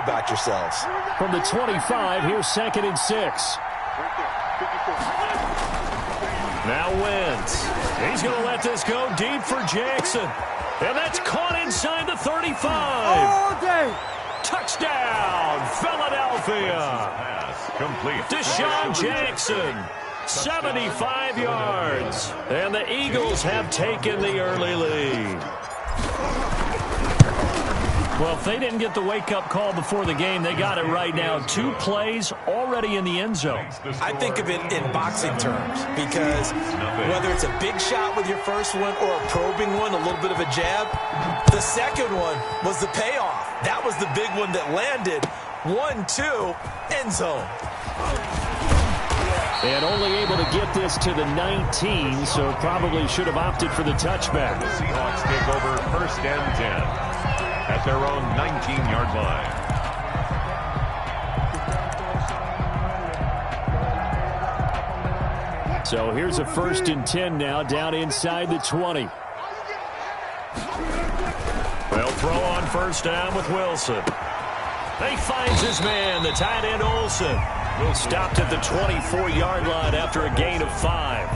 about yourselves. From the 25, here's 2nd and 6. Now Wentz. He's going to let this go deep for Jackson. And that's caught inside the 35. All day. Touchdown, Philadelphia. Complete. Deshaun Jackson, 75 yards. And the Eagles have taken the early lead. Well, if they didn't get the wake-up call before the game, they got it right now. 2 plays already in the end zone. I think of it in boxing terms because whether it's a big shot with your first one or a probing one, a little bit of a jab, the second one was the payoff. That was the big one that landed. 1-2, end zone. And only able to get this to the 19, so probably should have opted for the touchback. The Seahawks take over 1st and 10. At their own 19-yard line. So here's a 1st and 10 now, down inside the 20. They'll throw on 1st down with Wilson. He finds his man, the tight end Olsen. Stopped at the 24-yard line after a gain of 5.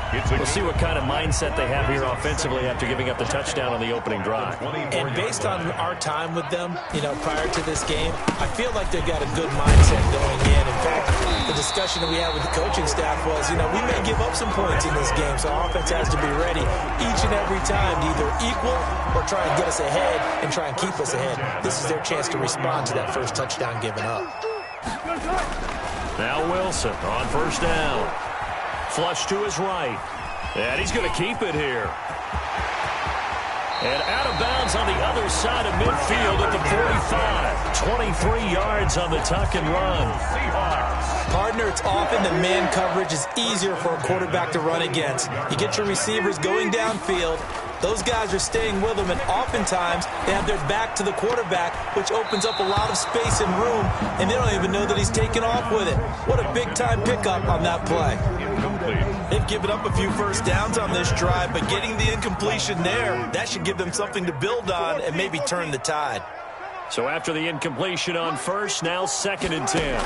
We'll see what kind of mindset they have here offensively after giving up the touchdown on the opening drive. And based on our time with them, prior to this game, I feel like they've got a good mindset going in. In fact, the discussion that we had with the coaching staff was, we may give up some points in this game, so offense has to be ready each and every time to either equal or try and get us ahead and try and keep us ahead. This is their chance to respond to that first touchdown given up. Now Wilson on 1st down. Flush to his right. And he's going to keep it here. And out of bounds on the other side of midfield at the 45. 23 yards on the tuck and run. Partner, it's often the man coverage is easier for a quarterback to run against. You get your receivers going downfield. Those guys are staying with them, and oftentimes they have their back to the quarterback, which opens up a lot of space and room, and they don't even know that he's taken off with it. What a big-time pickup on that play. They've given up a few first downs on this drive, but getting the incompletion there, that should give them something to build on and maybe turn the tide. So after the incompletion on 1st, now 2nd and 10.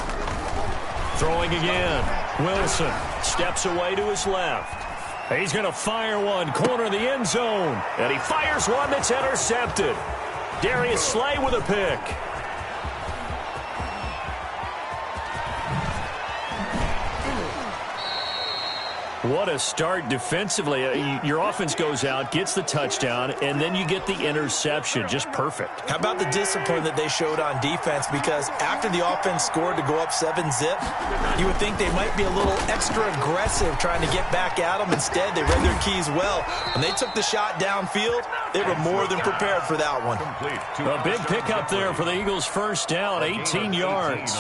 Throwing again. Wilson steps away to his left. He's going to fire one, corner of the end zone. And he fires one that's intercepted. Darius Slay with a pick. What a start defensively. Your offense goes out, gets the touchdown, and then you get the interception. Just perfect. How about the discipline that they showed on defense? Because after the offense scored to go up 7-zip, you would think they might be a little extra aggressive trying to get back at them. Instead, they read their keys well. When they took the shot downfield, they were more than prepared for that one. A big pickup there for the Eagles' 1st down, 18 yards.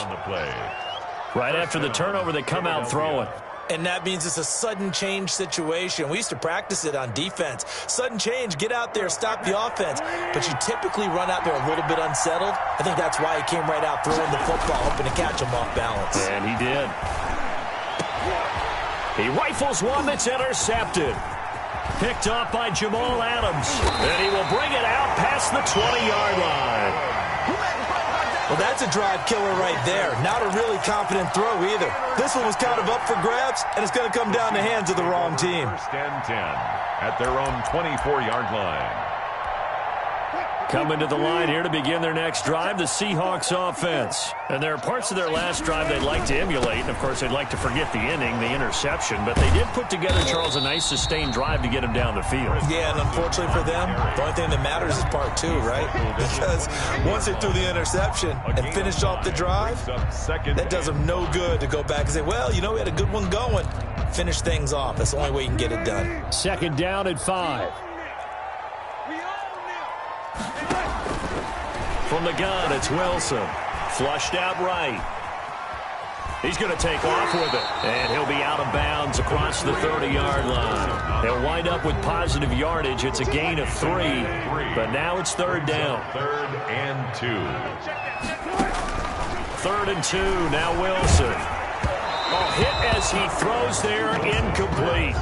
Right after the turnover, they come out throwing. And that means it's a sudden change situation. We used to practice it on defense. Sudden change, get out there, stop the offense. But you typically run out there a little bit unsettled. I think that's why he came right out throwing the football, hoping to catch him off balance. And he did. He rifles one that's intercepted. Picked off by Jamal Adams. And he will bring it out past the 20-yard line. Well, that's a drive killer right there. Not a really confident throw either. This one was kind of up for grabs, and it's going to come down the hands of the wrong team. 1st and 10 at their own 24-yard line. Coming to the line here to begin their next drive, the Seahawks offense. And there are parts of their last drive they'd like to emulate. And, of course, they'd like to forget the inning, the interception. But they did put together, Charles, a nice sustained drive to get him down the field. Yeah, and unfortunately for them, the only thing that matters is part 2, right? Because once they threw the interception and finished off the drive, that does them no good to go back and say, well, we had a good one going. Finish things off. That's the only way you can get it done. 2nd down and 5. From the gun, it's Wilson. Flushed out right. He's going to take off with it. And he'll be out of bounds across the 30-yard line. They'll wind up with positive yardage. It's a gain of 3. But now it's 3rd down. 3rd and 2. 3rd and 2. Now Wilson. Oh, hit as he throws there. Incomplete.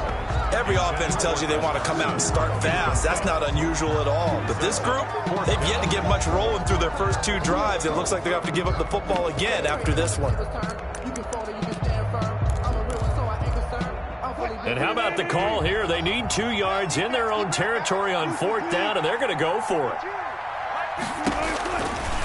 Every offense tells you they want to come out and start fast. That's not unusual at all. But this group, they've yet to get much rolling through their first 2 drives. It looks like they're going to have to give up the football again after this one. And how about the call here? They need 2 yards in their own territory on 4th down, and they're going to go for it.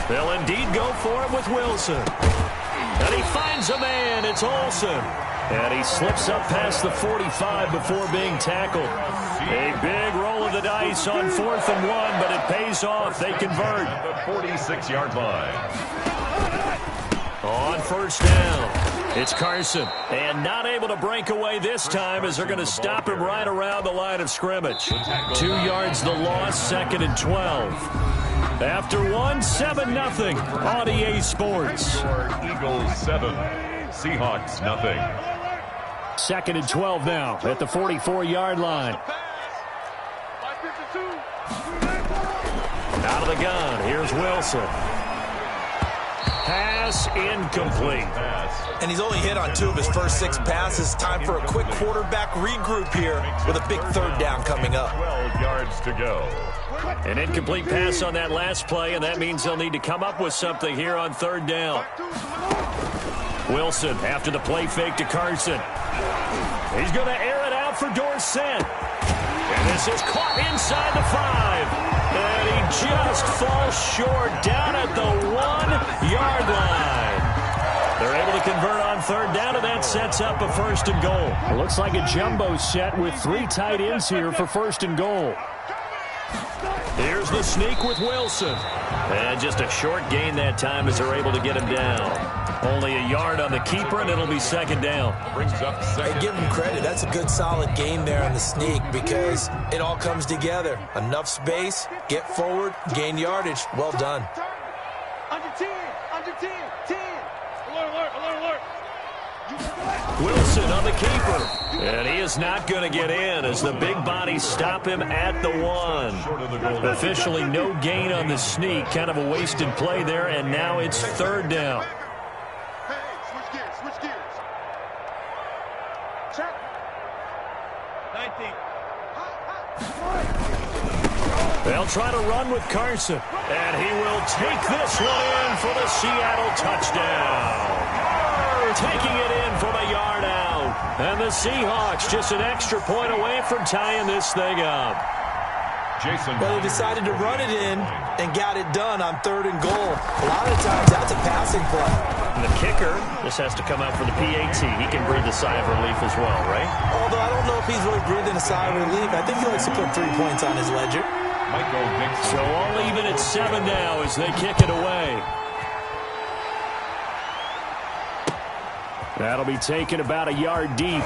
They'll indeed go for it with Wilson. And he finds a man. It's Olsen. And he slips up past the 45 before being tackled. A big roll of the dice on 4th and 1, but it pays off. They convert. The 46-yard line. On 1st down, it's Carson. And not able to break away this time as they're going to stop him right around the line of scrimmage. 2 yards the loss, 2nd and 12. After 1, 7-0 on EA Sports. Eagles 7, Seahawks nothing. 2nd and 12 now at the 44-yard line. Out of the gun, here's Wilson. Pass incomplete. And he's only hit on 2 of his first 6 passes. Time for a quick quarterback regroup here with a big 3rd down coming up. 12 yards to go. An incomplete pass on that last play, and that means they'll need to come up with something here on 3rd down. Wilson after the play fake to Carson. He's going to air it out for Dorsett. And this is caught inside the 5. And he just falls short down at the 1-yard line. They're able to convert on 3rd down, and that sets up a 1st and goal. It looks like a jumbo set with 3 tight ends here for 1st and goal. Here's the sneak with Wilson. And just a short gain that time as they're able to get him down. Only a yard on the keeper, and it'll be 2nd down. Brings up 2nd. Hey, give him credit. That's a good, solid gain there on the sneak because it all comes together. Enough space, get forward, gain yardage. Well done. Under 10, under 10, 10. Alert, alert, alert. Wilson on the keeper. And he is not going to get in as the big bodies stop him at the 1. Officially no gain on the sneak. Kind of a wasted play there, and now it's 3rd down. Hey, switch gears, switch gears. Check. 19. They'll try to run with Carson. And he will take this one in for the Seattle touchdown. Taking it in from a yard out. And the Seahawks just an extra point away from tying this thing up. Well, he decided to run it in and got it done on 3rd and goal. A lot of times that's a passing play. And the kicker just has to come out for the PAT. He can breathe a sigh of relief as well, right? Although I don't know if he's really breathing a sigh of relief. I think he likes to put 3 points on his ledger. So all even at 7 now as they kick it away. That'll be taken about a yard deep.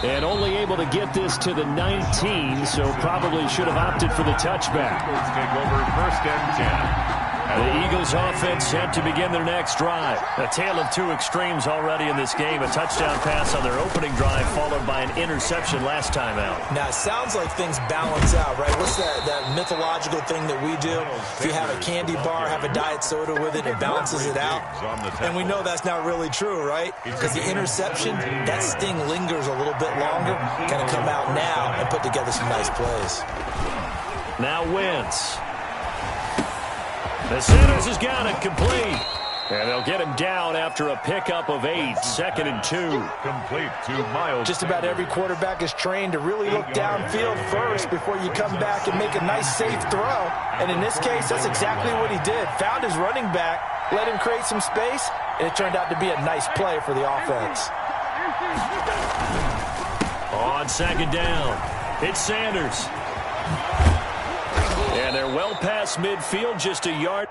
And only able to get this to the 19, so probably should have opted for the touchback. Take over 1st and 10. The Eagles offense set to begin their next drive. A tale of 2 extremes already in this game. A touchdown pass on their opening drive followed by an interception last time out. Now, it sounds like things balance out, right? What's that mythological thing that we do? If you have a candy bar, have a diet soda with it, it balances it out. And we know that's not really true, right? Because the interception, that sting lingers a little bit longer. Going to come out now and put together some nice plays. Now Wentz. The Sanders has got it complete. And they'll get him down after a pickup of 8, 2nd and 2. Complete to Miles. Just about every quarterback is trained to really look downfield first before you come back and make a nice, safe throw. And in this case, that's exactly what he did. Found his running back, let him create some space, and it turned out to be a nice play for the offense. On 2nd down, it's Sanders. And they're well past midfield, just a yard.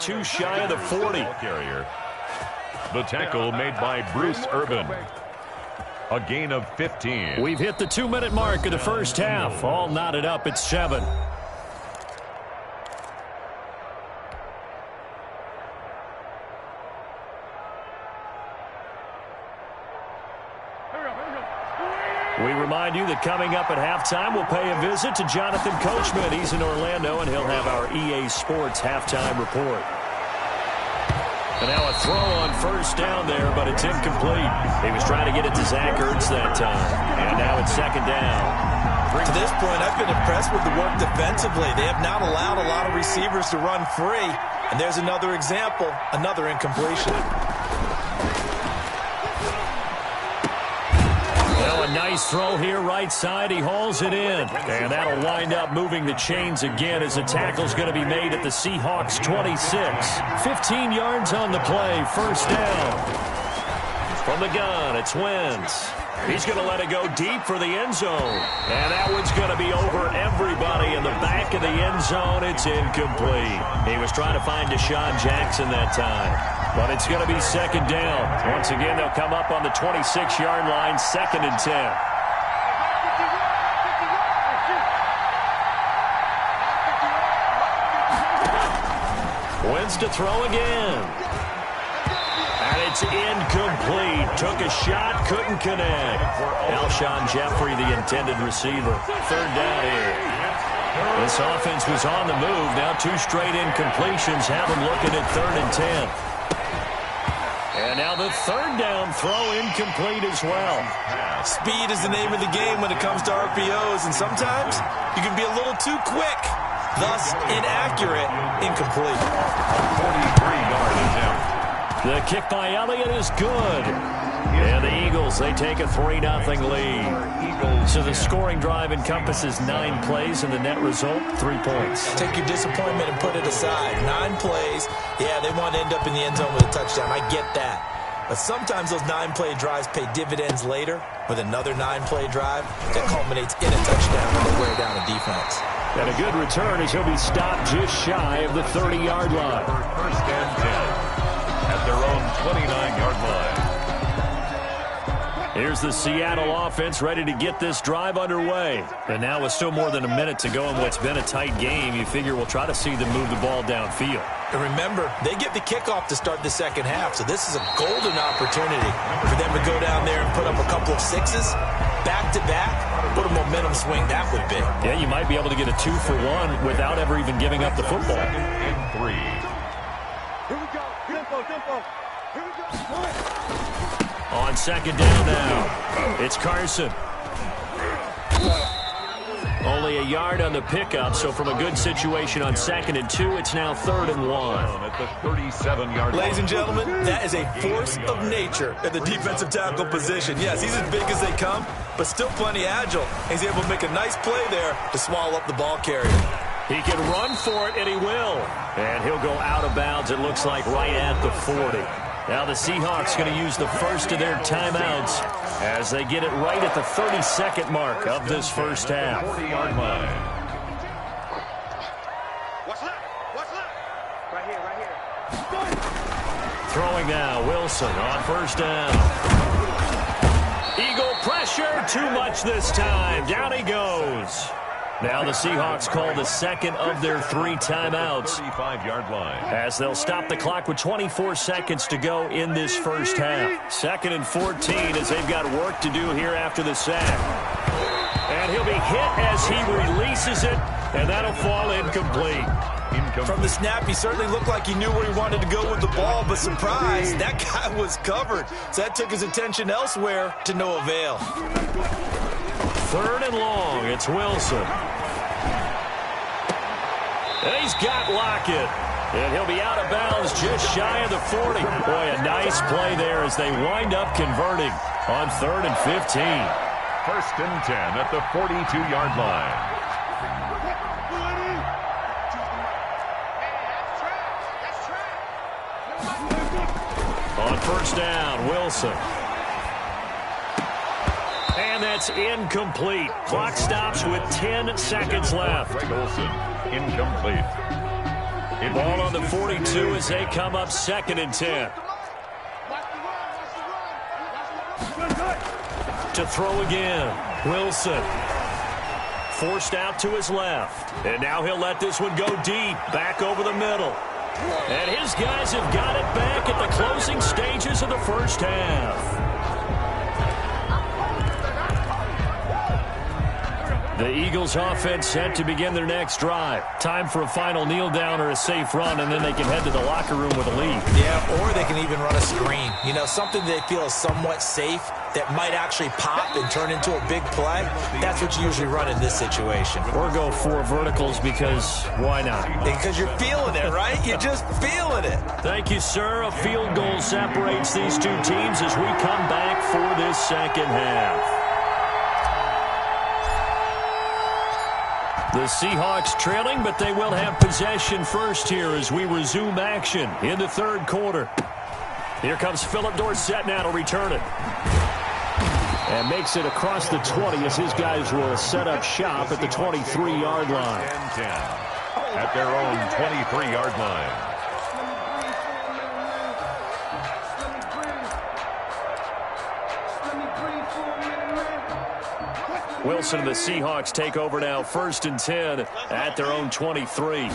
Too shy of the 40. Carrier. The tackle made by Bruce Urban. A gain of 15. We've hit the 2-minute mark of the first half. All knotted up at 7. We remind you that coming up at halftime, we'll pay a visit to Jonathan Coachman. He's in Orlando, and he'll have our EA Sports halftime report. And now a throw on first down there, but it's incomplete. He was trying to get it to Zach Ertz that time. And now it's second down. To this point, I've been impressed with the work defensively. They have not allowed a lot of receivers to run free. And there's another example, another incompletion. A nice throw here right side. He hauls it in. And that'll wind up moving the chains again as the tackle's going to be made at the Seahawks 26. 15 yards on the play. First down. From the gun, it's Wentz. He's going to let it go deep for the end zone. And that one's going to be over everybody in the back of the end zone. It's incomplete. He was trying to find Deshaun Jackson that time. But it's going to be second down. Once again, they'll come up on the 26-yard line, 2nd and 10. Wentz to throw again. And it's incomplete. Took a shot, couldn't connect. Alshon Jeffrey, the intended receiver. Third down here. This offense was on the move. Now 2 straight incompletions have them looking at 3rd and 10. And now the third down throw incomplete as well. Speed is the name of the game when it comes to RPOs, and sometimes you can be a little too quick. Thus, inaccurate, incomplete. 43-yard attempt. The kick by Elliott is good. And the Eagles, they take a 3-0 lead. So the scoring drive encompasses 9 plays, and the net result, 3 points. Take your disappointment and put it aside. 9 plays. Yeah, they want to end up in the end zone with a touchdown. I get that. But sometimes those 9-play drives pay dividends later with another 9-play drive that culminates in a touchdown when they wear down a defense. And a good return as he'll be stopped just shy of the 30-yard line. First and 10 at their own 29-yard line. Here's the Seattle offense ready to get this drive underway. And now with still more than a minute to go in what's been a tight game, you figure we'll try to see them move the ball downfield. And remember, they get the kickoff to start the second half, so this is a golden opportunity for them to go down there and put up a couple of 6s, back-to-back. What a momentum swing that would be. Yeah, you might be able to get a 2-for-1 without ever even giving up the football. 2nd and 3. Here we go. Tempo. Here we go. On second down now, it's Carson. Only a yard on the pickup, so from a good situation on 2nd and 2, it's now 3rd and 1. At the 37-yard line. Ladies and gentlemen, that is a force of nature at the defensive tackle position. Yes, he's as big as they come, but still plenty agile. He's able to make a nice play there to swallow up the ball carrier. He can run for it, and he will. And he'll go out of bounds, it looks like, right at the 40. Now the Seahawks going to use the first of their timeouts as they get it right at the 32nd mark of this first half. 40-yard line. What's left? Right here. Throwing now, Wilson on first down. Eagle pressure, too much this time. Down he goes. Now the Seahawks call the second of their 3 timeouts. 35-yard line. As they'll stop the clock with 24 seconds to go in this first half. 2nd and 14 as they've got work to do here after the sack. And he'll be hit as he releases it, and that'll fall incomplete. From the snap, he certainly looked like he knew where he wanted to go with the ball, but surprise, that guy was covered. So that took his attention elsewhere to no avail. 3rd and long, it's Wilson. And he's got Lockett. And he'll be out of bounds just shy of the 40. Boy, a nice play there as they wind up converting on 3rd and 15. 1st and 10 at the 42-yard line. On first down, Wilson. And that's incomplete. Clock stops with 10 seconds left. Olsen, incomplete. Ball on the 42 as they come up 2nd and 10. to throw again. Wilson. Forced out to his left. And now he'll let this one go deep. Back over the middle. And his guys have got it back at the closing stages of the first half. The Eagles offense set to begin their next drive. Time for a final kneel down or a safe run, and then they can head to the locker room with a lead. Yeah, or they can even run a screen. You know, something they feel is somewhat safe that might actually pop and turn into a big play. That's what you usually run in this situation. Or go 4 verticals because why not? Because you're feeling it, right? You're just feeling it. Thank you, sir. A field goal separates these two teams as we come back for this second half. The Seahawks trailing, but they will have possession first here as we resume action in the third quarter. Here comes Philip Dorsett now to return it. And makes it across the 20 as his guys will set up shop at the 23-yard line. 10 at their own 23-yard line. Wilson and the Seahawks take over now, 1st and 10 at their own 23.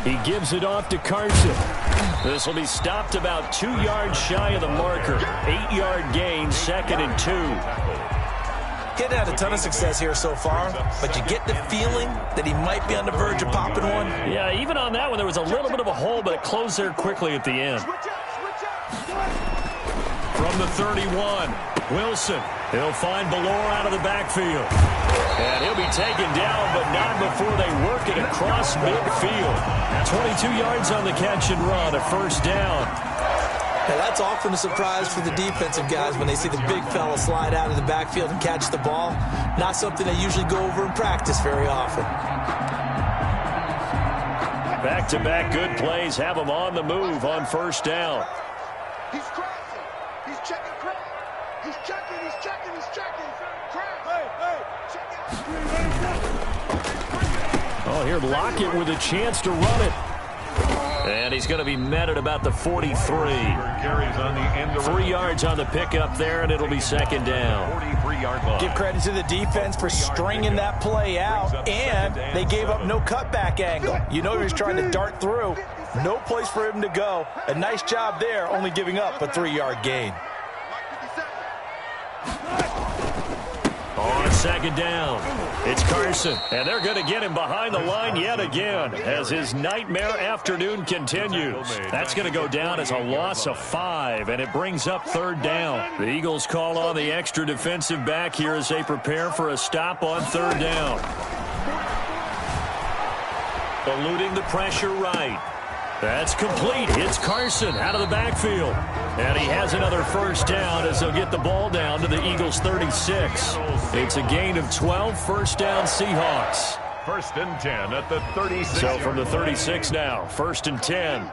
He gives it off to Carson. This will be stopped about 2 yards shy of the marker. 8-yard gain, 2nd and 2. Getting had a ton of success here so far, but you get the feeling that he might be on the verge of popping one. Yeah, even on that one, there was a little bit of a hole, but it closed there quickly at the end. From the 31, Wilson. He'll find Ballore out of the backfield. And he'll be taken down, but not before they work it across midfield. 22 yards on the catch and run, a 1st down. Now that's often a surprise for the defensive guys when they see the big fella slide out of the backfield and catch the ball. Not something they usually go over in practice very often. Back-to-back good plays have them on the move on 1st down. He's crossing. He's checking crowd. He's checking. He's checking. He's checking. Crowd. Hey, check it. Oh, here Lockett with a chance to run it. And he's going to be met at about the 43. 3 yards on the pickup there, and it'll be 2nd down. 43-yard line. Give credit to the defense for stringing that play out, and they gave up no cutback angle. You know he was trying to dart through. No place for him to go. A nice job there, only giving up a 3-yard gain. On 2nd down, it's Carson, and they're going to get him behind the line yet again as his nightmare afternoon continues. That's going to go down as a loss of 5, and it brings up 3rd down. The Eagles call on the extra defensive back here as they prepare for a stop on 3rd down. Eluding the pressure right. That's complete. It's Carson out of the backfield. And he has another 1st down as they'll get the ball down to the Eagles' 36. It's a gain of 12, 1st down Seahawks. 1st and 10 at the 36. So from the 36 now, 1st and 10.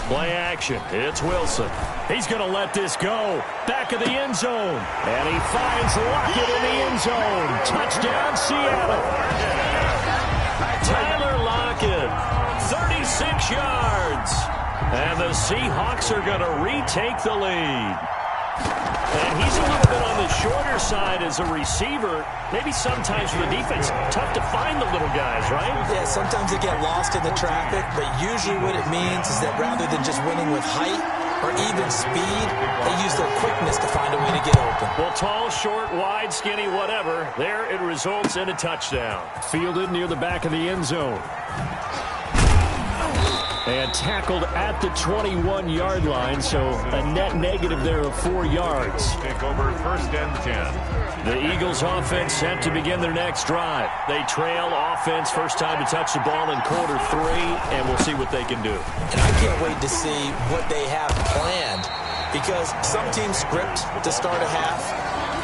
Play action. It's Wilson. He's going to let this go. Back of the end zone. And he finds Lockett in the end zone. Touchdown, Seattle. Tyler Lockett, 36 yards. And the Seahawks are going to retake the lead. And he's a little bit on the shorter side as a receiver. Maybe sometimes for the defense, tough to find the little guys, right? Yeah, sometimes they get lost in the traffic, but usually what it means is that rather than just winning with height or even speed, they use their quickness to find a way to get open. Well, tall, short, wide, skinny, whatever, there it results in a touchdown. Fielded near the back of the end zone. And tackled at the 21-yard line, so a net negative there of 4 yards. Take over 1st and 10. The Eagles offense set to begin their next drive. They trail offense, first time to touch the ball in quarter 3, and we'll see what they can do. And I can't wait to see what they have planned, because some teams script to start a half.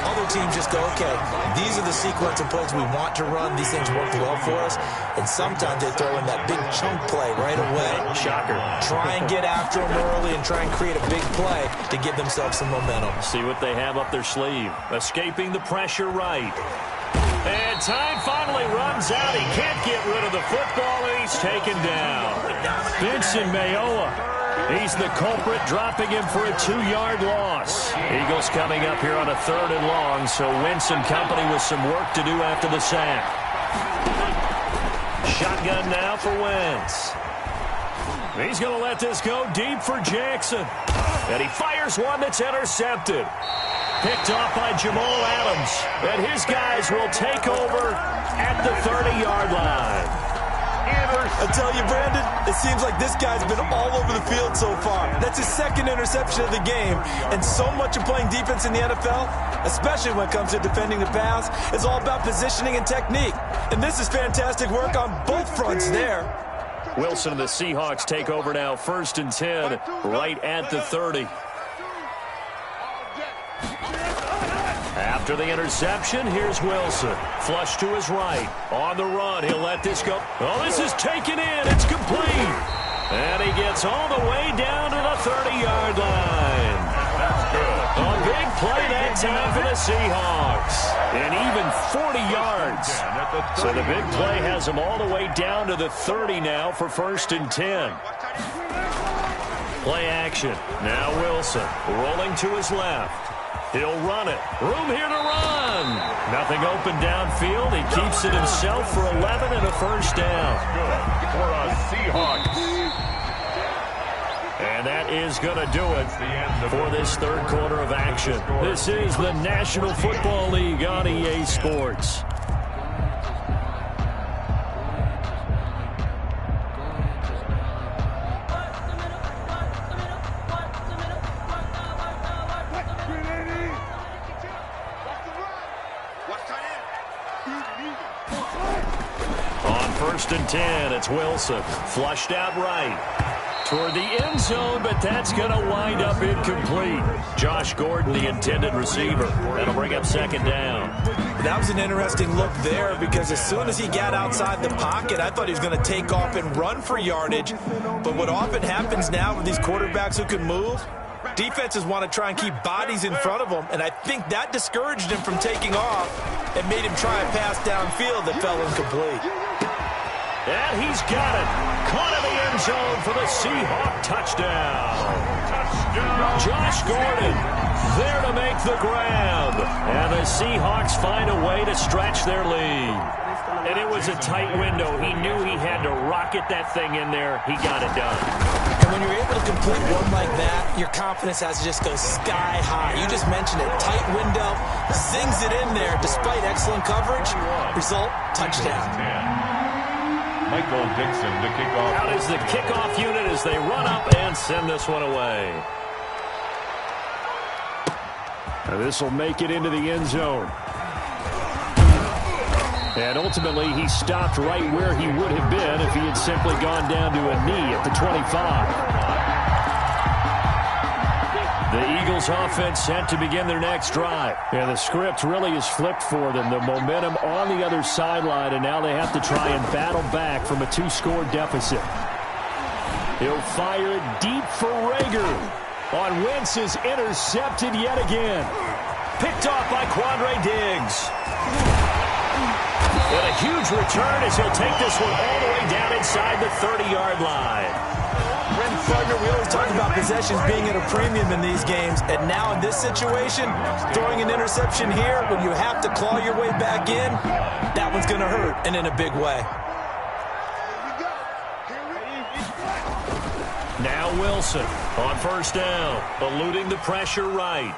Other teams just go, okay, these are the sequence of plays we want to run. These things work well for us. And sometimes they throw in that big chunk play right away. Shocker. Try and get after them early and try and create a big play to give themselves some momentum. See what they have up their sleeve. Escaping the pressure right. And time finally runs out. He can't get rid of the football, and he's taken down. Vincent Mayoa He's the culprit, dropping him for a 2-yard loss. Eagles coming up here on a 3rd and long, so Wentz and company with some work to do after the sack. Shotgun now for Wentz. He's going to let this go deep for Jackson. And he fires one that's intercepted. Picked off by Jamal Adams. And his guys will take over at the 30-yard line. I tell you, Brandon, it seems like this guy's been all over the field so far. That's his 2nd interception of the game. And so much of playing defense in the NFL, especially when it comes to defending the pass, is all about positioning and technique. And this is fantastic work on both fronts there. Wilson and the Seahawks take over now, 1st and 10, right at the 30. After the interception, here's Wilson. Flush to his right. On the run, he'll let this go. Oh, this is taken in. It's complete. And he gets all the way down to the 30-yard line. A big play that time for the Seahawks. And even 40 yards. So the big play has him all the way down to the 30 now for 1st and 10. Play action. Now Wilson rolling to his left. He'll run it. Room here to run. Nothing open downfield. He keeps it himself for 11 and a 1st down. Good for a Seahawks. And that is going to do it for this 3rd quarter of action. This is the National Football League on EA Sports. On 1st and 10, it's Wilson. Flushed out right. Toward the end zone, but that's going to wind up incomplete. Josh Gordon, the intended receiver. That'll bring up 2nd down. That was an interesting look there because as soon as he got outside the pocket, I thought he was going to take off and run for yardage. But what often happens now with these quarterbacks who can move, defenses want to try and keep bodies in front of them, and I think that discouraged him from taking off and made him try a pass downfield that fell incomplete. And he's got it. Caught in the end zone for the Seahawk touchdown. Josh Gordon there to make the grab. And the Seahawks find a way to stretch their lead. And it was a tight window. He knew he had to rocket that thing in there. He got it done. And when you're able to complete one like that, your confidence has to just go sky high. You just mentioned it. Tight window, zings it in there despite excellent coverage. Result, touchdown. Michael Dixon, the kickoff. Out is the kickoff unit as they run up and send this one away. Now this will make it into the end zone. And ultimately, he stopped right where he would have been if he had simply gone down to a knee at the 25. The Eagles offense set to begin their next drive. And the script really is flipped for them. The momentum on the other sideline, and now they have to try and battle back from a 2-score deficit. He'll fire it deep for Rager. On Wentz is intercepted yet again. Picked off by Quandre Diggs. And a huge return as he'll take this one all the way down inside the 30-yard line. Brent Fugger, we always talk about possessions being at a premium in these games, and now in this situation, throwing an interception here when you have to claw your way back in, that one's going to hurt, and in a big way. Now Wilson on 1st down, eluding the pressure right.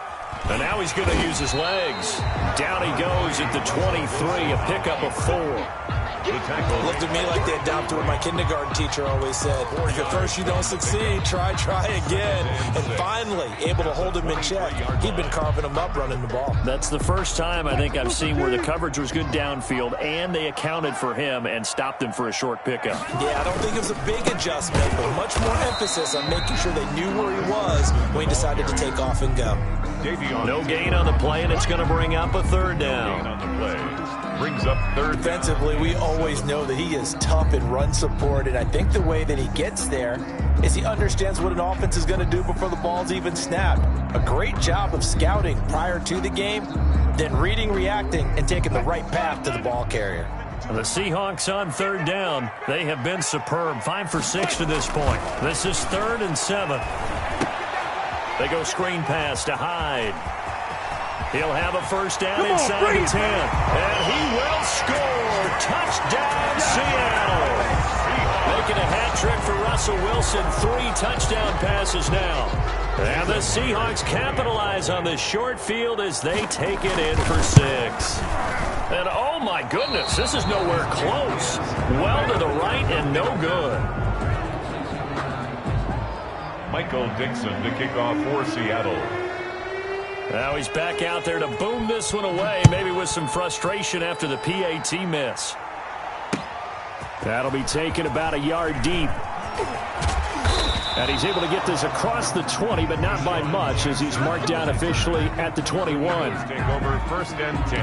And now he's going to use his legs. Down he goes at the 23, a pickup of 4. Looked at me like they adopted what my kindergarten teacher always said. If at first you don't succeed, try again. And finally, able to hold him in check. He'd been carving him up running the ball. That's the first time I think I've seen where the coverage was good downfield, and they accounted for him and stopped him for a short pickup. Yeah, I don't think it was a big adjustment, but much more emphasis on making sure they knew where he was when he decided to take off and go. No gain on the play, and it's going to bring up a 3rd down. Brings up 3rd. Defensively, we always know that he is tough in run support, and I think the way that he gets there is he understands what an offense is going to do before the ball's even snapped. A great job of scouting prior to the game, then reading, reacting, and taking the right path to the ball carrier. The Seahawks on third down. They have been superb. 5 for 6 to this point. This is 3rd and 7. They go screen pass to Hyde. He'll have a first down inside the 10. And he will score. Touchdown, Seattle. Making a hat trick for Russell Wilson. 3 touchdown passes now. And the Seahawks capitalize on this short field as they take it in for 6. And oh my goodness, this is nowhere close. Well to the right and no good. Michael Dixon to kick off for Seattle. Now he's back out there to boom this one away, maybe with some frustration after the PAT miss. That'll be taken about a yard deep. And he's able to get this across the 20, but not by much, as he's marked down officially at the 21. Take over 1st and 10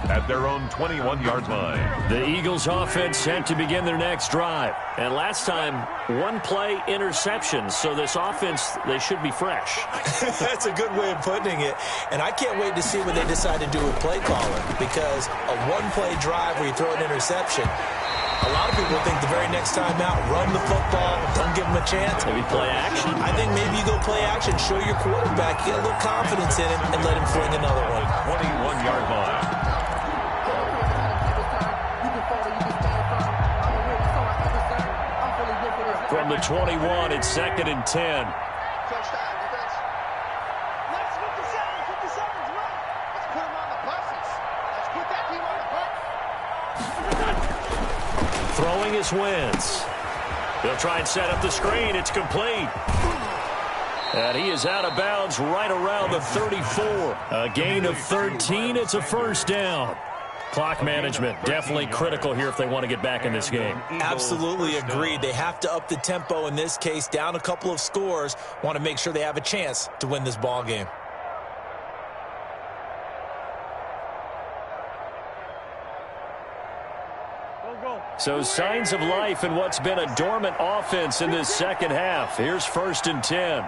at their own 21-yard line. The Eagles offense set to begin their next drive. And last time, 1-play interception. So this offense, they should be fresh. That's a good way of putting it. And I can't wait to see what they decide to do with play calling, because a 1-play drive where you throw an interception, a lot of people think the very next time out, run the football, don't give him a chance. Maybe play action. I think maybe you go play action, show your quarterback, get a little confidence in him, and let him fling another one. 21-yard line. From the 21, it's 2nd and 10. Throwing is Wentz. He'll try and set up the screen. It's complete. And he is out of bounds right around the 34. A gain of 13. It's a first down. Clock management definitely critical here if they want to get back in this game. Absolutely agreed. They have to up the tempo in this case, down a couple of scores. Want to make sure they have a chance to win this ball game. So signs of life in what's been a dormant offense in this second half. Here's 1st and 10.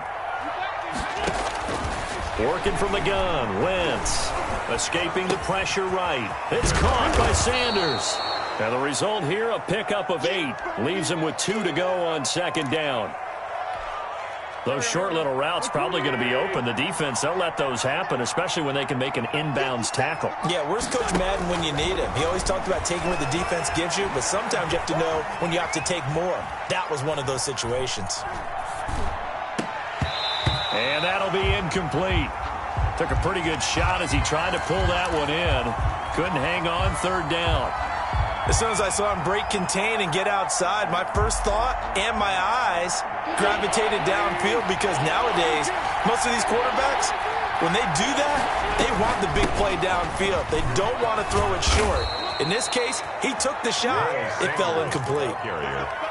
Working from the gun, Wentz. Escaping the pressure right. It's caught by Sanders. And the result here, a pickup of 8. Leaves him with 2 to go on 2nd down. Those short little routes probably going to be open. The defense, they'll let those happen, especially when they can make an inbounds tackle. Yeah, where's Coach Madden when you need him? He always talked about taking what the defense gives you, but sometimes you have to know when you have to take more. That was one of those situations. And that'll be incomplete. Took a pretty good shot as he tried to pull that one in. Couldn't hang on 3rd down. As soon as I saw him break contain and get outside, my first thought and my eyes gravitated downfield, because nowadays, most of these quarterbacks, when they do that, they want the big play downfield. They don't want to throw it short. In this case, he took the shot. It fell incomplete.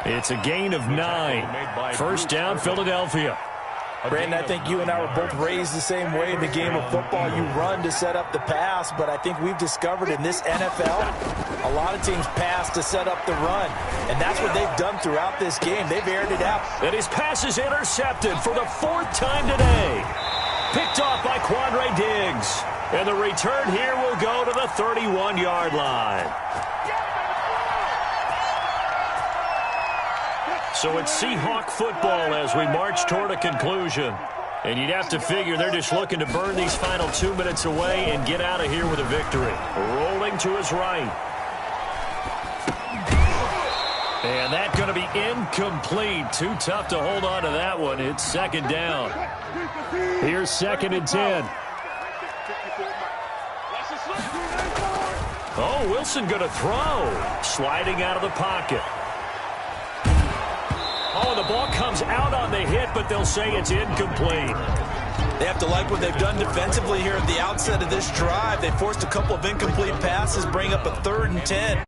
It's a gain of 9. First down, Philadelphia. Brandon, I think you and I were both raised the same way in the game of football. You run to set up the pass, but I think we've discovered in this NFL, a lot of teams pass to set up the run, and that's what they've done throughout this game. They've aired it out. And his pass is intercepted for the 4th time today. Picked off by Quandre Diggs. And the return here will go to the 31-yard line. So it's Seahawk football as we march toward a conclusion. And you'd have to figure they're just looking to burn these final 2 minutes away and get out of here with a victory. Rolling to his right. And that's going to be incomplete. Too tough to hold on to that one. It's 2nd down. Here's 2nd and 10. Oh, Wilson going to throw. Sliding out of the pocket. Oh, the ball comes out on the hit, but they'll say it's incomplete. They have to like what they've done defensively here at the outset of this drive. They forced a couple of incomplete passes, bring up a 3rd and 10.